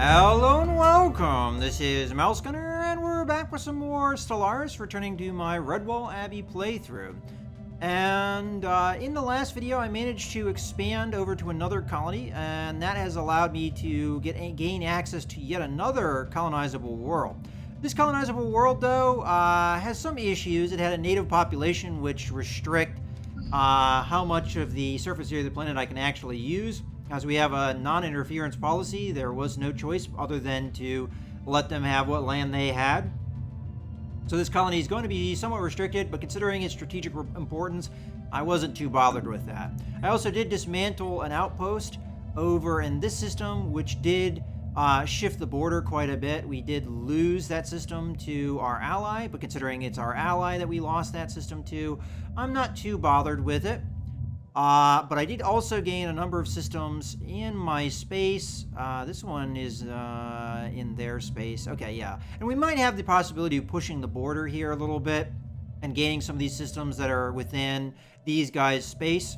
Hello and welcome, this is Mouse Gunner, and we're back with some more Stellaris, returning to my Redwall Abbey playthrough. And in the last video, I managed to expand over to another colony, and that has allowed me to gain access to yet another colonizable world. This colonizable world, though, has some issues. It had a native population which restrict how much of the surface area of the planet I can actually use. As we have a non-interference policy, there was no choice other than to let them have what land they had. So this colony is going to be somewhat restricted, but considering its strategic importance, I wasn't too bothered with that. I also did dismantle an outpost over in this system, which did shift the border quite a bit. We did lose that system to our ally, but considering it's our ally that we lost that system to, I'm not too bothered with it. But I did also gain a number of systems in my space. This one is in their space. Okay, yeah. And we might have the possibility of pushing the border here a little bit and gaining some of these systems that are within these guys' space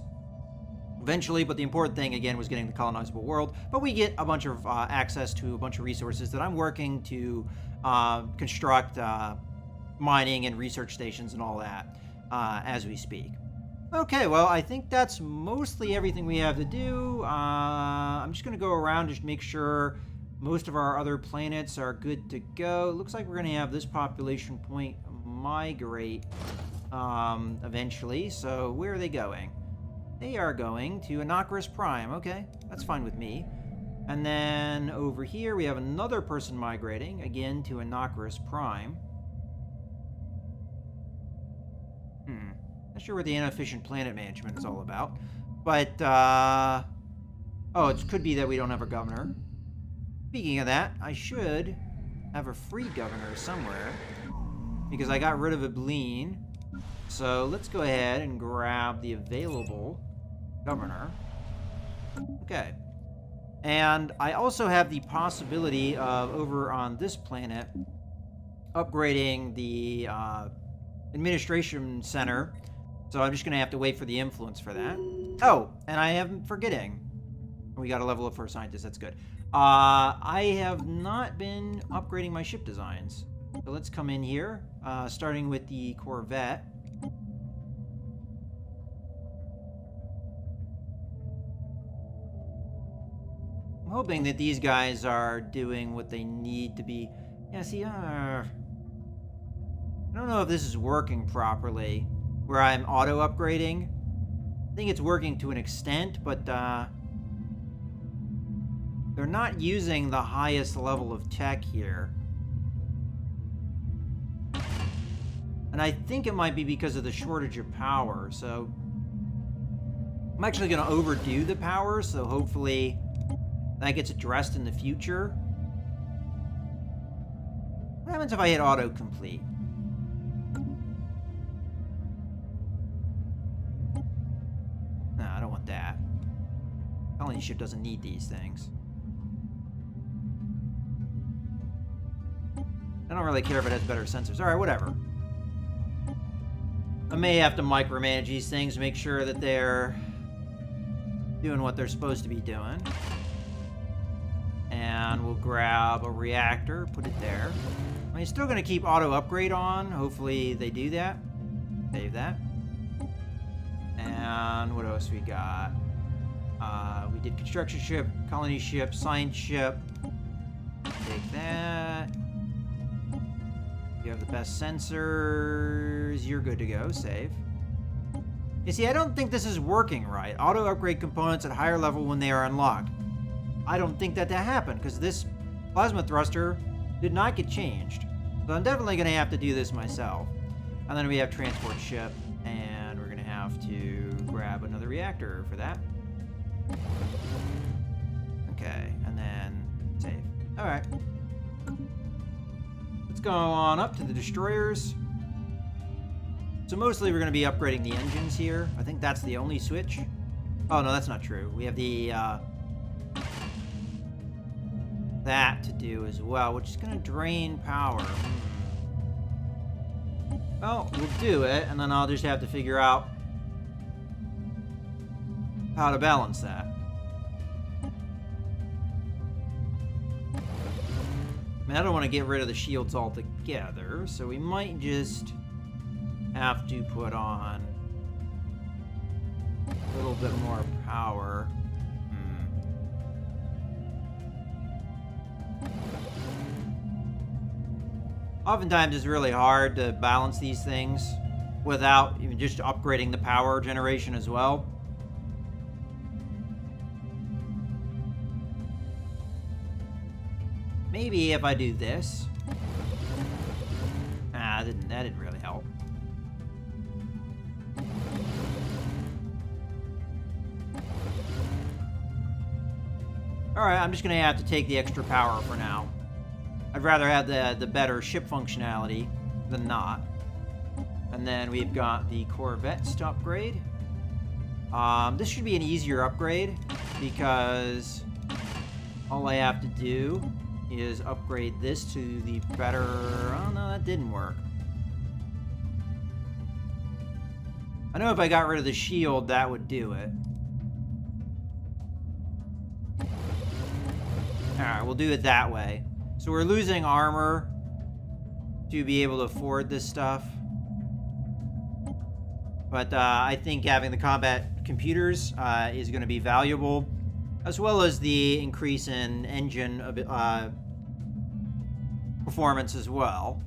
eventually. But the important thing, again, was getting the colonizable world. But we get a bunch of access to a bunch of resources that I'm working to construct mining and research stations and all that as we speak. Okay, well, I think that's mostly everything we have to do. I'm just going to go around just make sure most of our other planets are good to go. It looks like we're going to have this population point migrate eventually. So where are they going? They are going to Anachorus Prime. Okay, that's fine with me. And then over here we have another person migrating, again to Anachorus Prime. Not sure what the inefficient planet management is all about. But, oh, it could be that we don't have a governor. Speaking of that, I should have a free governor somewhere, because I got rid of Ibleen. So let's go ahead and grab the available governor. Okay. And I also have the possibility of, over on this planet, upgrading the administration center. So I'm just going to have to wait for the influence for that. Oh, and I am forgetting. We got a level up for a scientist. That's good. I have not been upgrading my ship designs. So let's come in here, starting with the Corvette. I'm hoping that these guys are doing what they need to be. Yeah, see, I don't know if this is working properly, where I'm auto-upgrading. I think it's working to an extent, but they're not using the highest level of tech here. And I think it might be because of the shortage of power, so I'm actually going to overdo the power, so hopefully that gets addressed in the future. What happens if I hit auto-complete? That colony ship doesn't need these things. I don't really care if it has better sensors. Alright, whatever. I may have to micromanage these things, make sure that they're doing what they're supposed to be doing. And we'll grab a reactor, put it there. I mean, still going to keep auto upgrade on. Hopefully they do that. Save that. And what else we got? We did construction ship, colony ship, science ship. Take that. You have the best sensors. You're good to go. Save. You see, I don't think this is working right. Auto upgrade components at higher level when they are unlocked. I don't think that happened because this plasma thruster did not get changed. So I'm definitely going to have to do this myself. And then we have transport ship, and we're going to have to grab another reactor for that. Okay, and then save. Alright. Let's go on up to the destroyers. So mostly we're going to be upgrading the engines here. I think that's the only switch. Oh, no, that's not true. We have the that to do as well, which is going to drain power. Well, we'll do it, and then I'll just have to figure out how to balance that. mean, I don't want to get rid of the shields altogether, so we might just have to put on a little bit more power. Oftentimes it's really hard to balance these things without even just upgrading the power generation as well. Maybe if I do this. That didn't really help. Alright, I'm just gonna have to take the extra power for now. I'd rather have the better ship functionality than not. And then we've got the Corvettes to upgrade. This should be an easier upgrade because all I have to do is upgrade this to the better... Oh no, that didn't work. I know if I got rid of the shield, that would do it. Alright, we'll do it that way. So we're losing armor to be able to afford this stuff. But I think having the combat computers is going to be valuable, as well as the increase in engine performance as well.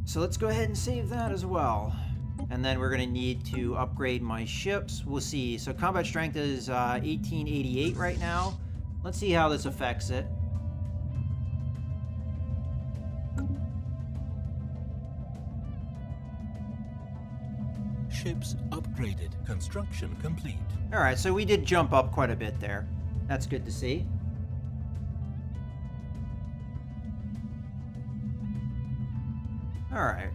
So let's go ahead and save that as well. And then we're going to need to upgrade my ships. We'll see. So combat strength is 1888 right now. Let's see how this affects it. Ships upgraded. Construction complete. Alright, so we did jump up quite a bit there. That's good to see. Alright,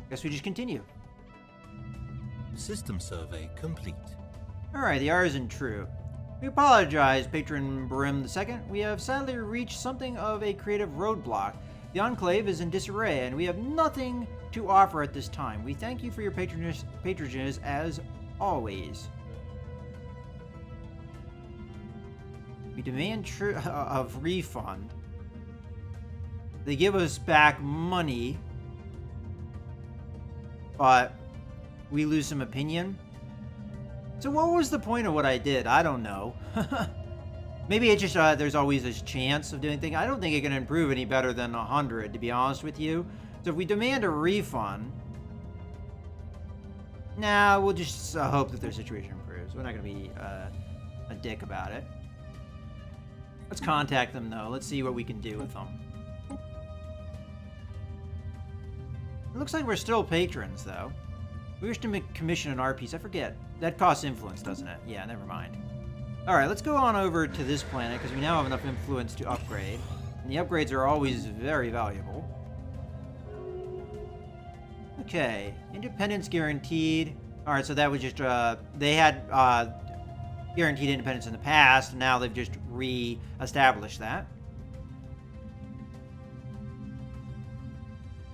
guess we just continue. System survey complete. Alright, the R isn't true. We apologize, Patron Brim II. We have sadly reached something of a creative roadblock. The Enclave is in disarray, and we have nothing to offer at this time. We thank you for your patronage as always. We demand of refund. They give us back money, but we lose some opinion. So what was the point of what I did? I don't know. Maybe it's just there's always this chance of doing things. I don't think it can improve any better than 100, to be honest with you. So if we demand a refund, nah, we'll just hope that their situation improves. We're not going to be a dick about it. Let's contact them, though. Let's see what we can do with them. It looks like we're still patrons, though. We wish to commission an art piece. I forget. That costs influence, doesn't it? Yeah, never mind. Alright, let's go on over to this planet, because we now have enough influence to upgrade. And the upgrades are always very valuable. Okay. Independence guaranteed. Alright, so that was just, they had, guaranteed independence in the past, and now they've just re-established that.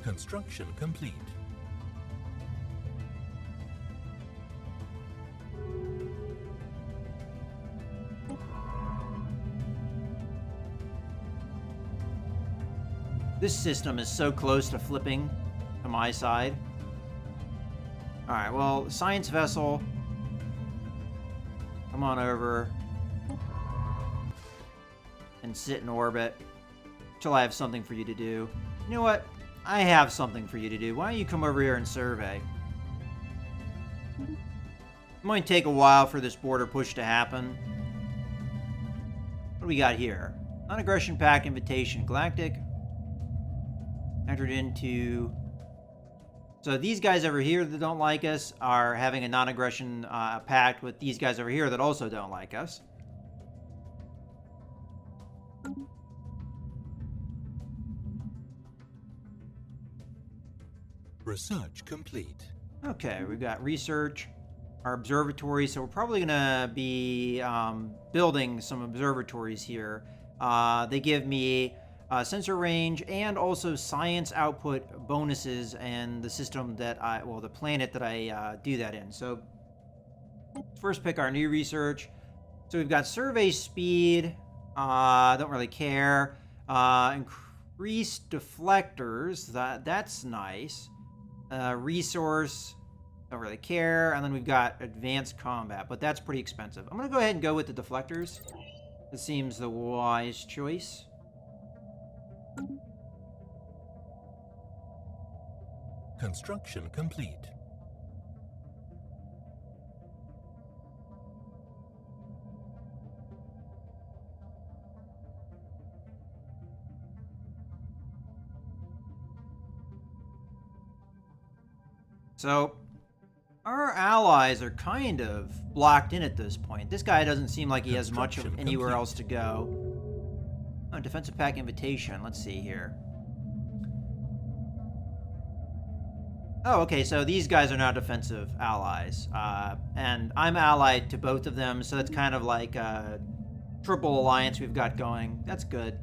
Construction complete. This system is so close to flipping to my side. Alright, well, science vessel. Come on over. And sit in orbit. Till I have something for you to do. You know what? I have something for you to do. Why don't you come over here and survey? It might take a while for this border push to happen. What do we got here? Non-aggression pact invitation. Galactic. Entered into... So these guys over here that don't like us are having a non-aggression pact with these guys over here that also don't like us. Research complete. Okay, we've got research, our observatory, so we're probably going to be building some observatories here. They give me sensor range and also science output bonuses and the system that well, the planet that I do that in. So Let's first pick our new research. So we've got survey speed. Don't really care. Increased deflectors. That's nice. Resource. Don't really care. And then we've got advanced combat, but that's pretty expensive. I'm going to go ahead and go with the deflectors. It seems the wise choice. Construction complete. So, our allies are kind of blocked in at this point. This guy doesn't seem like he has much of anywhere else to go. Oh, defensive pack invitation. Let's see here. Oh, okay, so these guys are now defensive allies. And I'm allied to both of them, so that's kind of like a triple alliance we've got going. That's good.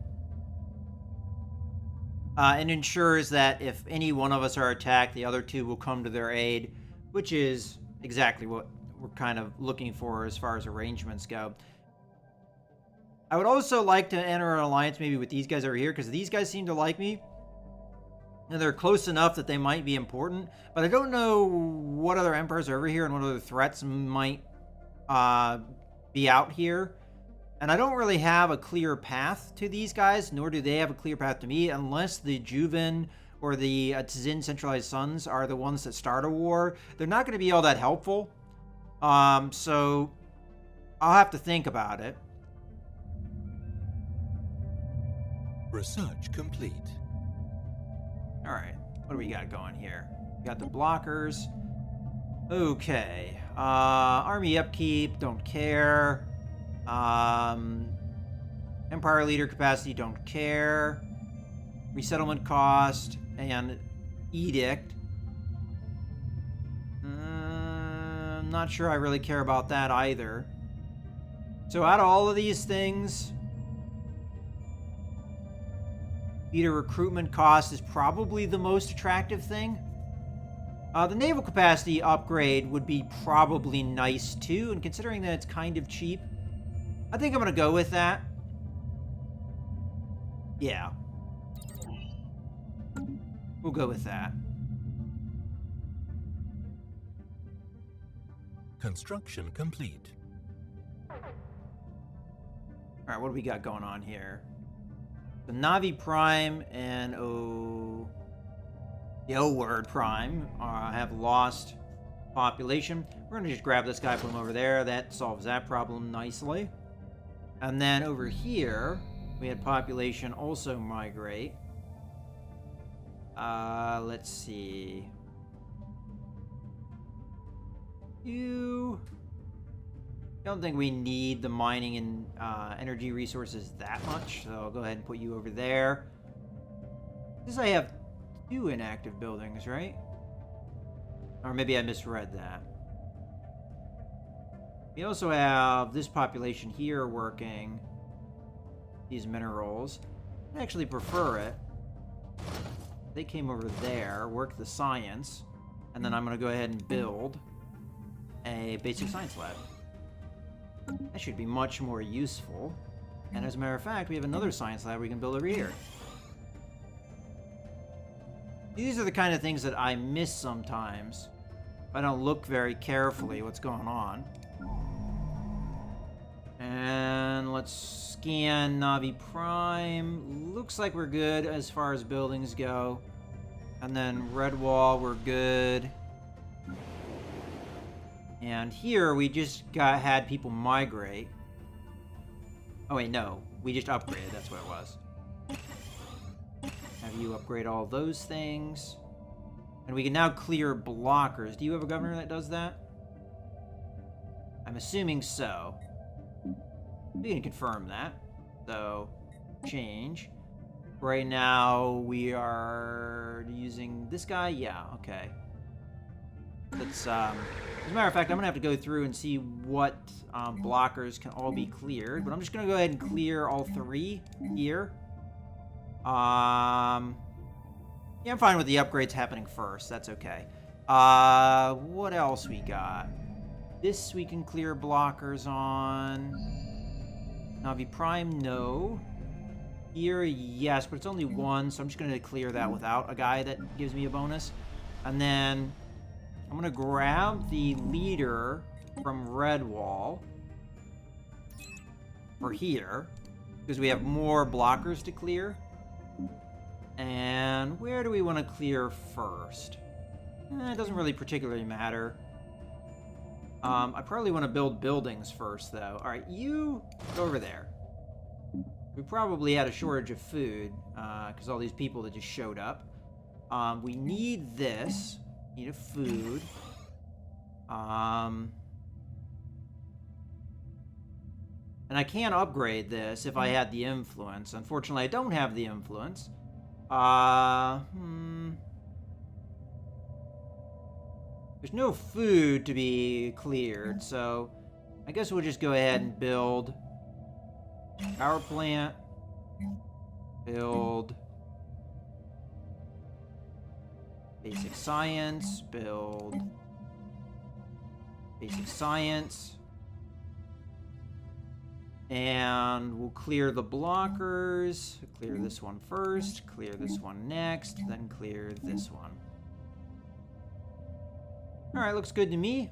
And ensures that if any one of us are attacked, the other two will come to their aid, which is exactly what we're kind of looking for as far as arrangements go. I would also like to enter an alliance maybe with these guys over here, because these guys seem to like me. And they're close enough that they might be important, but I don't know what other emperors are over here and what other threats might be out here. And I don't really have a clear path to these guys, nor do they have a clear path to me, unless the Juven or the Tzin Centralized Suns are the ones that start a war. They're not going to be all that helpful. So I'll have to think about it. Research complete. All right, what do we got going here? We got the blockers. Okay. Army upkeep, don't care. Empire leader capacity, don't care. Resettlement cost and edict. I'm not sure I really care about that either. So out of all of these things, leader recruitment cost is probably the most attractive thing. The naval capacity upgrade would be probably nice too, and considering that it's kind of cheap, I think I'm going to go with that. Yeah. We'll go with that. Construction complete. Alright, what do we got going on here? The Navi Prime and the O-Word Prime have lost population. We're going to just grab this guy, put him over there. That solves that problem nicely. And then over here, we had population also migrate. Let's see. I don't think we need the mining and energy resources that much, so I'll go ahead and put you over there. This I have 2 inactive buildings, right? Or maybe I misread that. We also have this population here working these minerals. I actually prefer it. They came over there, work the science, and then I'm going to go ahead and build a basic science lab. That should be much more useful. And as a matter of fact, we have another science lab we can build over here. These are the kind of things that I miss sometimes if I don't look very carefully what's going on. And let's scan Navi Prime. Looks like we're good as far as buildings go. And then Redwall, we're good. And here we just had people migrate. Oh wait, no. We just upgraded, that's what it was. Have you upgrade all those things. And we can now clear blockers. Do you have a governor that does that? I'm assuming so. We can confirm that. So, change. Right now, we are using this guy? Yeah, okay. Let's, as a matter of fact, I'm going to have to go through and see what blockers can all be cleared. But I'm just going to go ahead and clear all 3 here. Yeah, I'm fine with the upgrades happening first. That's okay. What else we got? This we can clear blockers on. Navi Prime, no. Here, yes, but it's only one, so I'm just going to clear that without a guy that gives me a bonus. And then I'm going to grab the leader from Redwall for here, because we have more blockers to clear. And where do we want to clear first? It doesn't really particularly matter. I probably want to build buildings first, though. All right, you go over there. We probably had a shortage of food because all these people that just showed up. We need this. Need a food. And I can upgrade this if I had the influence. Unfortunately, I don't have the influence. There's no food to be cleared, so I guess we'll just go ahead and build power plant, build basic science, build basic science, and we'll clear the blockers. Clear this one first, clear this one next, then clear this one. All right, looks good to me.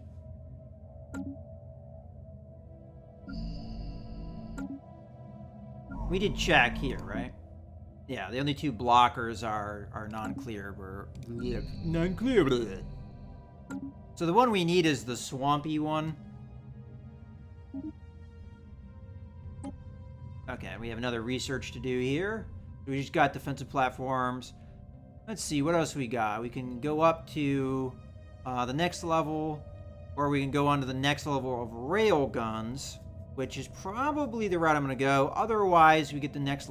We did check here, right? Yeah, the only two blockers are non-clear. Non-clear. So the one we need is the swampy one. Okay, we have another research to do here. We just got defensive platforms. Let's see, what else we got? We can go up to the next level, or we can go on to the next level of rail guns, which is probably the route I'm going to go. Otherwise, we get the next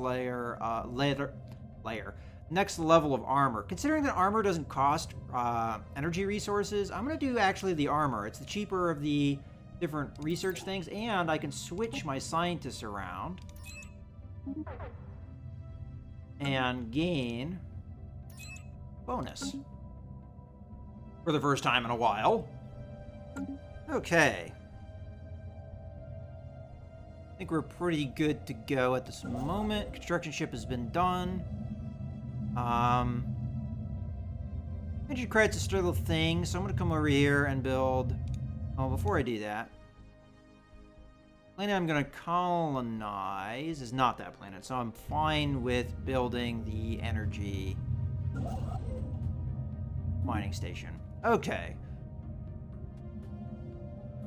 next level of armor. Considering that armor doesn't cost energy resources, I'm going to do actually the armor. It's the cheaper of the different research things, and I can switch my scientists around and gain bonus for the first time in a while. Okay. I think we're pretty good to go at this moment. Construction ship has been done. Energy credits are still a thing, so I'm going to come over here and build... Oh, before I do that, planet I'm going to colonize is not that planet, so I'm fine with building the energy mining station. Okay.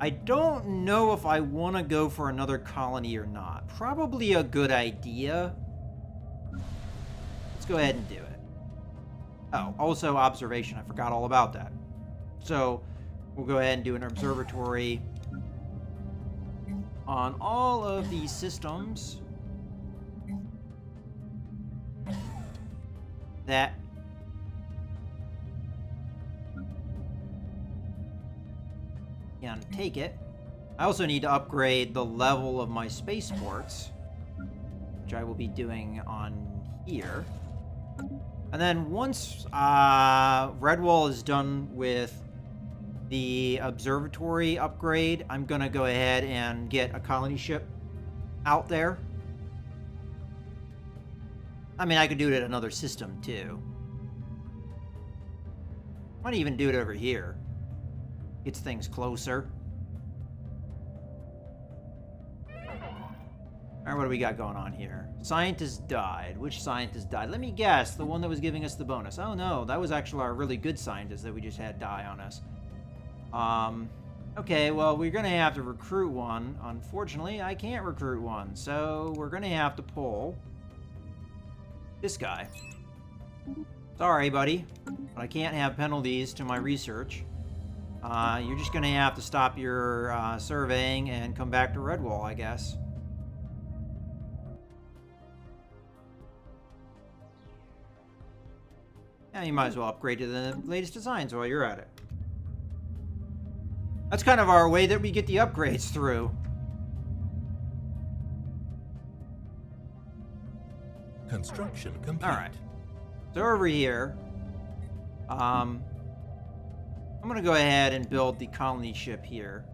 I don't know if I want to go for another colony or not. Probably a good idea. Let's go ahead and do it. Oh, also observation. I forgot all about that. So, we'll go ahead and do an observatory on all of these systems that can take it. I also need to upgrade the level of my spaceports, which I will be doing on here. And then once Redwall is done with the observatory upgrade, I'm going to go ahead and get a colony ship out there. I mean, I could do it at another system, too. Might even do it over here. Gets things closer. Alright, what do we got going on here? Scientist died. Which scientist died? Let me guess. The one that was giving us the bonus. Oh, no. That was actually our really good scientist that we just had die on us. Okay, well, we're going to have to recruit one. Unfortunately, I can't recruit one. So, we're going to have to pull this guy. Sorry, buddy. But I can't have penalties to my research. You're just going to have to stop your surveying and come back to Redwall, I guess. Yeah, you might as well upgrade to the latest designs while you're at it. That's kind of our way that we get the upgrades through. Construction complete. Alright. So over here, I'm going to go ahead and build the colony ship here.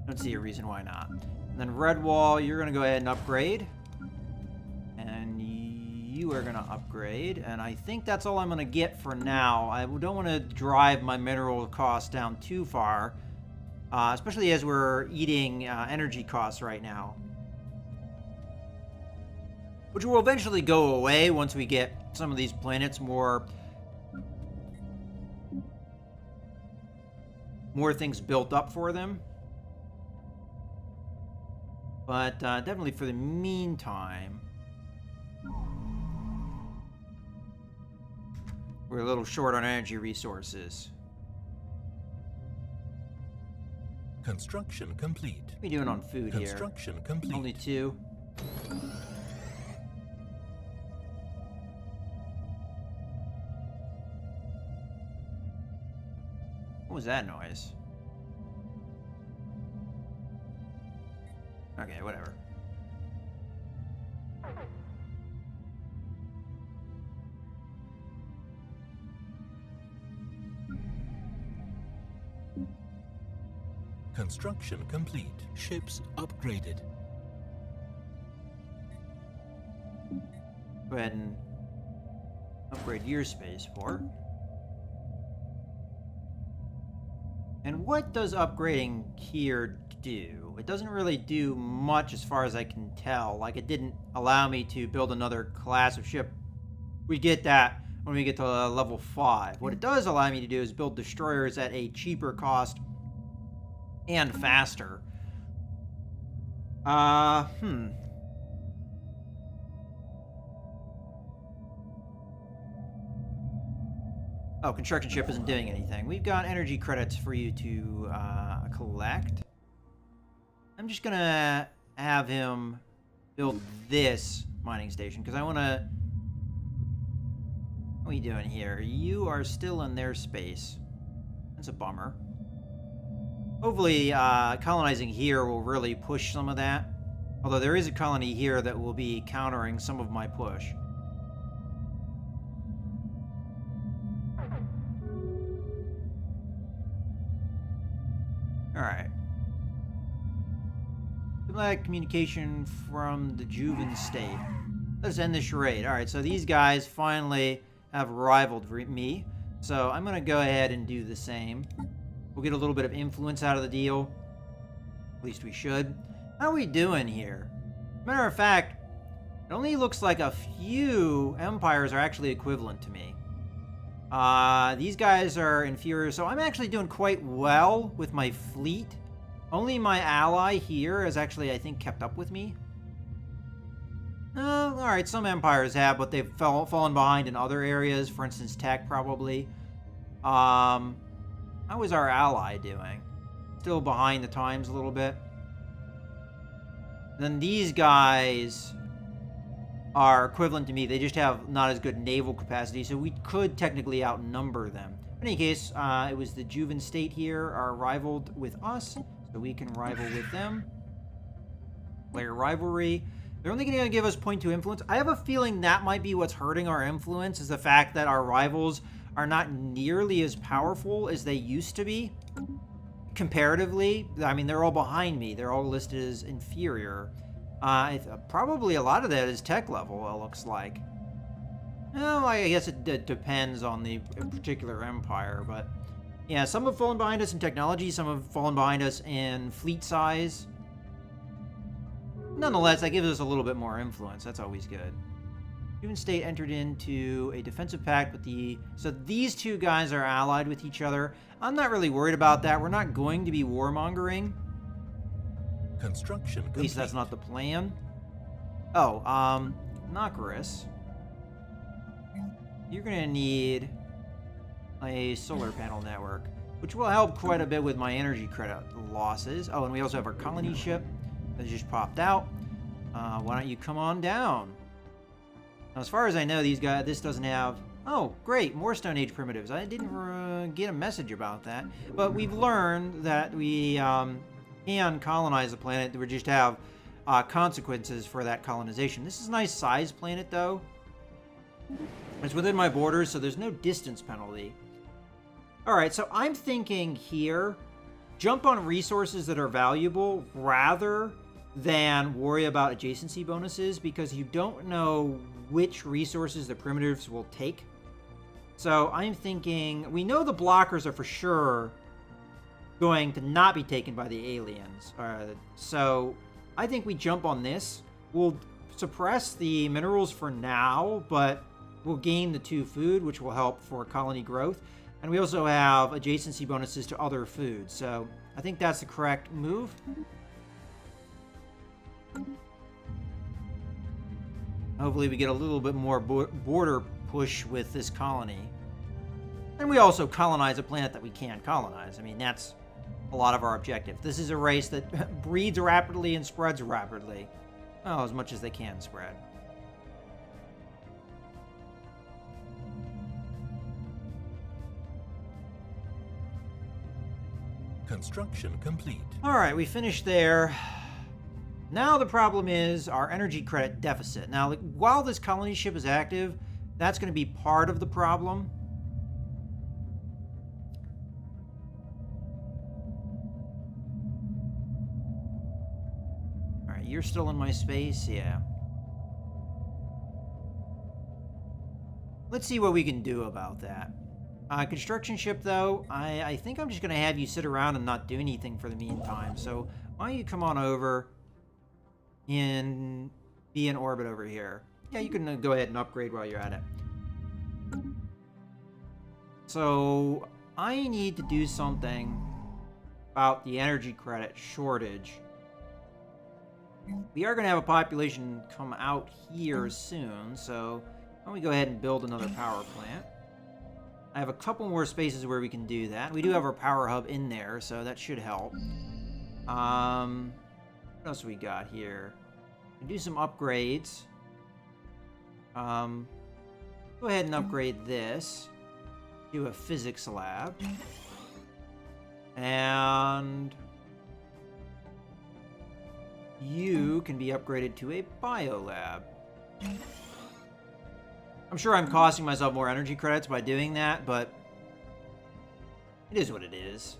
Don't see a reason why not. And then Redwall, you're going to go ahead and upgrade. And you are going to upgrade. And I think that's all I'm going to get for now. I don't want to drive my mineral costs down too far. Especially as we're eating energy costs right now. Which will eventually go away once we get some of these planets more things built up for them. But definitely for the meantime, we're a little short on energy resources. Construction complete. What are we doing on food here? Construction complete. Only 2. What was that noise? Okay, whatever. Construction complete. Ships upgraded. Go ahead and upgrade your spaceport. And what does upgrading here do? It doesn't really do much as far as I can tell. Like, it didn't allow me to build another class of ship. We get that when we get to level 5. What it does allow me to do is build destroyers at a cheaper cost and faster. Oh, construction ship isn't doing anything. We've got energy credits for you to collect. I'm just gonna have him build this mining station because I want to. What are you doing here? You are still in their space. That's a bummer. Hopefully, colonizing here will really push some of that. Although there is a colony here that will be countering some of my push. Alright. Diplomatic communication from the Juven state. Let's end this charade. Alright, so these guys finally have rivaled me. So I'm going to go ahead and do the same. We'll get a little bit of influence out of the deal. At least we should. How are we doing here? Matter of fact, it only looks like a few empires are actually equivalent to me. These guys are inferior, so I'm actually doing quite well with my fleet. Only my ally here has actually, I think, kept up with me. Alright, some empires have, but they've fallen behind in other areas. For instance, tech, probably. How is our ally doing? Still behind the times a little bit. Then these guys are equivalent to me. They just have not as good naval capacity, so we could technically outnumber them. In any case, it was the Juven state here are rivaled with us, so we can rival with them. Player rivalry. They're only going to give us 0.2 influence. I have a feeling that might be what's hurting our influence, is the fact that our rivals are not nearly as powerful as they used to be. Comparatively, I mean, they're all behind me. They're all listed as inferior. Probably a lot of that is tech level, it looks like. Well, I guess it depends on the particular empire, but yeah, some have fallen behind us in technology, some have fallen behind us in fleet size. Nonetheless, that gives us a little bit more influence. That's always good. Human state entered into a defensive pact with the... So these two guys are allied with each other. I'm not really worried about that. We're not going to be warmongering. Construction complete. At least that's not the plan. Oh, Nakaris. You're going to need a solar panel network, which will help quite a bit with my energy credit losses. Oh, and we also have our colony ship that just popped out. Why don't you come on down? Now, as far as I know, these guys, this doesn't have... Oh, great, more Stone Age primitives. I didn't get a message about that. But we've learned that we can colonize the planet. We just have consequences for that colonization. This is a nice size planet, though. It's within my borders, so there's no distance penalty. All right, so I'm thinking here, jump on resources that are valuable rather than worry about adjacency bonuses, because you don't know which resources the primitives will take. So I'm thinking, we know the blockers are for sure going to not be taken by the aliens. So I think we jump on this. We'll suppress the minerals for now, but we'll gain the 2 food, which will help for colony growth. And we also have adjacency bonuses to other foods. So I think that's the correct move. Hopefully we get a little bit more border push with this colony. And we also colonize a planet that we can't colonize. I mean, that's a lot of our objective. This is a race that breeds rapidly and spreads rapidly. Well, as much as they can spread. Construction complete. All right, we finished there. Now the problem is our energy credit deficit. Now, like, while this colony ship is active, that's going to be part of the problem. All right, you're still in my space, yeah. Let's see what we can do about that. Construction ship, though, I think I'm just going to have you sit around and not do anything for the meantime. So why don't you come on over and be in orbit over here. Yeah, you can go ahead and upgrade while you're at it. So I need to do something about the energy credit shortage. We are going to have a population come out here soon, so why don't we go ahead and build another power plant. I have a couple more spaces where we can do that. We do have our power hub in there, so that should help. What else we got here? We can do some upgrades. Go ahead and upgrade this. Do a physics lab. And you can be upgraded to a bio lab. I'm sure I'm costing myself more energy credits by doing that, but it is what it is.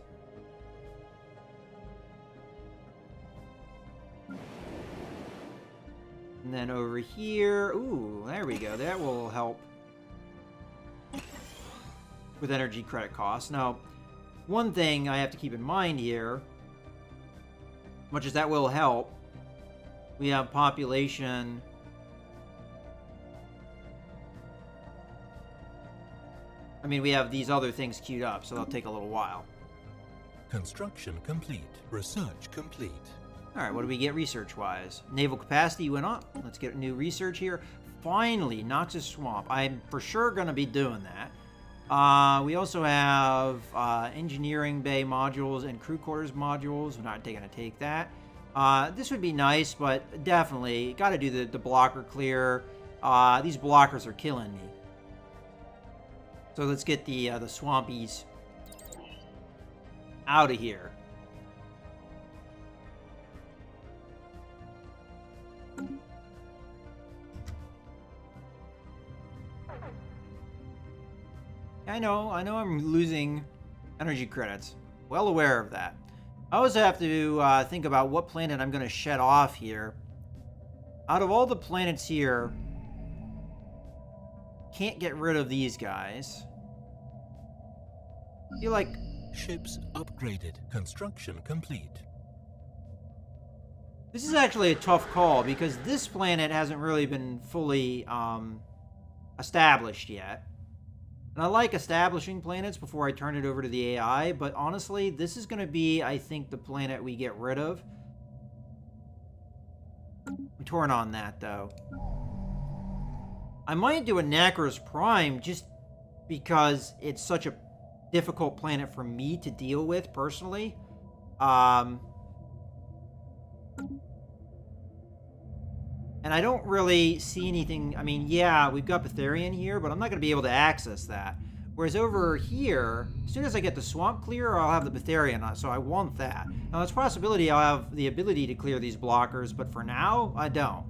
And then over here, ooh, there we go. That will help with energy credit costs. Now, one thing I have to keep in mind here, much as that will help, we have population. I mean, we have these other things queued up, so they'll take a little while. Construction complete. Research complete. All right, what do we get research-wise? Naval capacity went up. Let's get new research here. Finally, Noxus Swamp. I'm for sure going to be doing that. We also have engineering bay modules and crew quarters modules. We're not going to take that. This would be nice, but definitely got to do the blocker clear. These blockers are killing me. So let's get the swampies out of here. I know I'm losing energy credits. Well aware of that. I also have to think about what planet I'm going to shed off here. Out of all the planets here, can't get rid of these guys. I feel like Ships upgraded. Construction complete. this is actually a tough call because this planet hasn't really been fully established yet. And I like establishing planets before I turn it over to the AI, but honestly, this is going to be, I think, the planet we get rid of. I'm torn on that, though. I might do a Nacros Prime just because it's such a difficult planet for me to deal with, personally. And I don't really see anything. I mean, yeah, we've got Betharian here, but I'm not going to be able to access that. Whereas over here, as soon as I get the swamp clear, I'll have the Betharian, so I want that. Now, there's a possibility I'll have the ability to clear these blockers, but for now, I don't.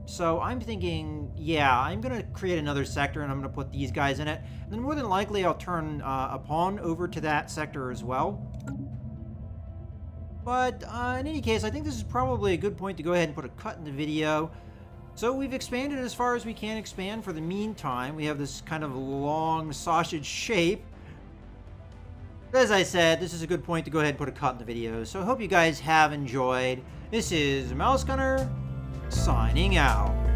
So I'm thinking, yeah, I'm going to create another sector, and I'm going to put these guys in it. And then more than likely, I'll turn a pawn over to that sector as well. But in any case, I think this is probably a good point to go ahead and put a cut in the video. So we've expanded as far as we can expand for the meantime. We have this kind of long sausage shape. As I said, this is a good point to go ahead and put a cut in the video. So I hope you guys have enjoyed. This is Mouse Gunner, signing out.